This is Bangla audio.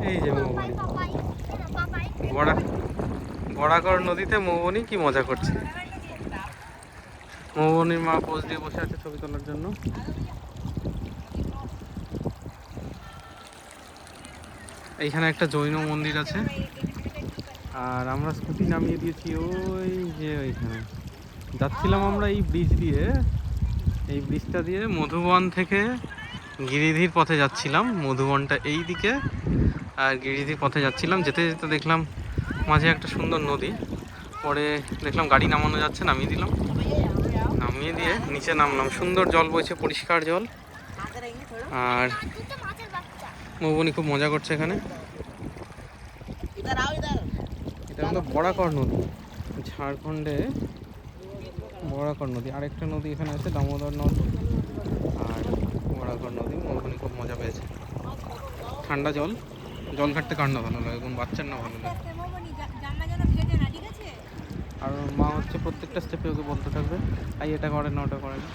এই যে মৌবনি, বড়াকর নদীতে মৌবনি কি মজা করছে। মৌবনির মা পোজ দিয়ে বসে আছে ছবি তোলার জন্য। এইখানে একটা জৈন মন্দির আছে। আর আমরা স্কুটি নামিয়ে দিয়েছি ওই যে ওইখানে। যাচ্ছিলাম আমরা এই ব্রিজ দিয়ে, এই ব্রিজটা দিয়ে মধুবন থেকে গিরিধির পথে যাচ্ছিলাম। মধুবনটা এই দিকে, আর গিরিধির পথে যাচ্ছিলাম। যেতে যেতে দেখলাম মাঝে একটা সুন্দর নদী। পরে দেখলাম গাড়ি নামানো যাচ্ছে, নামিয়ে দিলাম। নামিয়ে দিয়ে নিচে নামলাম। সুন্দর জল বইছে, পরিষ্কার জল। আর মৌবনি খুব মজা করছে এখানে। এটা হলো বড়াকর নদী, ঝাড়খণ্ডে বড়াকর নদী। আরেকটা নদী এখানে আছে, দামোদর নদ। আর বড়াকর নদী। মৌবনি খুব মজা পেয়েছে। ঠান্ডা জল, জল ঘাটতে কার না ভালো লাগে, কোন বাচ্চার না ভালো লাগে। আর মা হচ্ছে প্রত্যেকটা স্টেপে ওকে বলতে থাকবে, আই এটা করে না, ওটা করে না।